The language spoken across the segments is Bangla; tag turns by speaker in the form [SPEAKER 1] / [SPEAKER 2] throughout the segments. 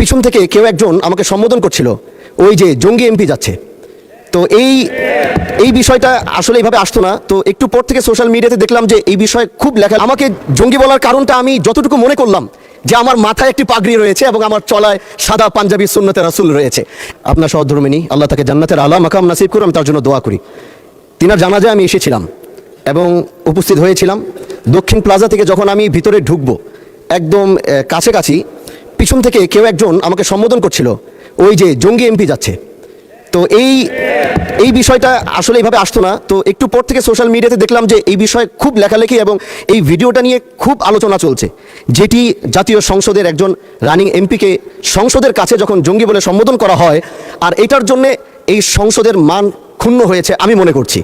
[SPEAKER 1] পিছন থেকে কেউ একজন আমাকে সম্বোধন করছিল, ওই যে জঙ্গি এমপি যাচ্ছে। তো এই বিষয়টা আসলে এইভাবে আসতো না। তো একটু পর থেকে সোশ্যাল মিডিয়াতে দেখলাম যে এই বিষয়ে খুব লেখা। আমাকে জঙ্গি বলার কারণটা আমি যতটুকু মনে করলাম যে আমার মাথায় একটি পাগড়ি রয়েছে এবং আমার চলায় সাদা পাঞ্জাবি সুন্নতে রাসূল রয়েছে। আপনার সহধর্মিনী আল্লাহ তাকে জান্নাতের আলা মাকাম নাসিব করুন, আমি তার জন্য দোয়া করি। তিনার জানাজায় আমি এসেছিলাম এবং উপস্থিত হয়েছিলাম। দক্ষিণ প্লাজা থেকে যখন আমি ভিতরে ঢুকবো একদম কাছাকাছি পিছন থেকে কেউ একজন আমাকে সম্বোধন করছিল, ওই যে জঙ্গি এমপি যাচ্ছে। তো এই বিষয়টা আসলে এইভাবে আসতো না। তো একটু পর থেকে সোশ্যাল মিডিয়াতে দেখলাম যে এই বিষয়ে খুব লেখালেখি এবং এই ভিডিওটা নিয়ে খুব আলোচনা চলছে, যেটি জাতীয় সংসদের একজন রানিং এমপিকে সংসদের কাছে যখন জঙ্গি বলে সম্বোধন করা হয়, আর এটার জন্যে এই সংসদের মান ক্ষুণ্ণ হয়েছে আমি মনে করছি।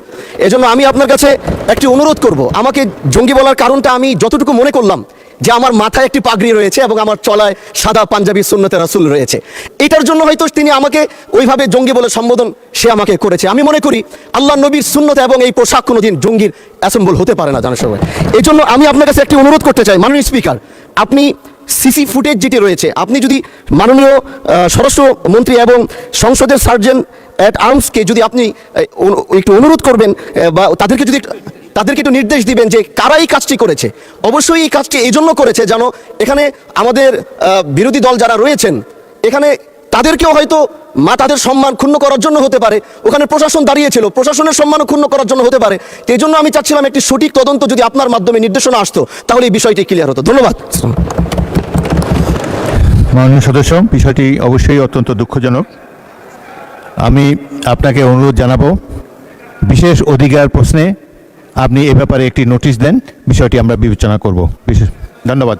[SPEAKER 1] এজন্য আমি আপনার কাছে একটি অনুরোধ করব, আমাকে জঙ্গি বলার কারণটা আমি যতটুকু মনে করলাম যে আমার মাথায় একটি পাগড়ি রয়েছে এবং আমার চলায় সাদা পাঞ্জাবি সুন্নতে রাসূল রয়েছে, এটার জন্য হয়তো তিনি আমাকে ওইভাবে জঙ্গি বলে সম্বোধন সে আমাকে করেছে। আমি মনে করি আল্লাহ নবীর সুন্নত এবং এই পোশাক কোনোদিন জঙ্গির অ্যাসেম্বল হতে পারে না জানার সময়। এই জন্য আমি আপনার কাছে একটি অনুরোধ করতে চাই, মাননীয় স্পিকার, আপনি সিসি ফুটেজ যেটি রয়েছে, আপনি যদি মাননীয় স্বরাষ্ট্রমন্ত্রী এবং সংসদের সার্জেন্ট অ্যাট আর্মসকে যদি আপনি একটু অনুরোধ করবেন বা তাদেরকে একটু নির্দেশ দিবেন যে কারা এই কাজটি করেছে। অবশ্যই এই কাজটি এই জন্য করেছে যেন এখানে আমাদের বিরোধী দল যারা রয়েছেন এখানে তাদেরকেও হয়তো তাদের সম্মান ক্ষুণ্ণ করার জন্য হতে পারে, ওখানে প্রশাসন দাঁড়িয়েছিল, প্রশাসনের সম্মানও ক্ষুণ্ণ করার জন্য হতে পারে। এই জন্য আমি চাচ্ছিলাম একটি সঠিক তদন্ত যদি আপনার মাধ্যমে নির্দেশনা আসতো তাহলে এই বিষয়টি ক্লিয়ার হতো। ধন্যবাদ।
[SPEAKER 2] মাননীয় সদস্য, বিষয়টি অবশ্যই অত্যন্ত দুঃখজনক। আমি আপনাকে অনুরোধ জানাবো, বিশেষ অধিকার প্রশ্নে আপনি এ ব্যাপারে একটি নোটিশ দেন, বিষয়টি আমরা বিবেচনা করব। বিশেষ ধন্যবাদ।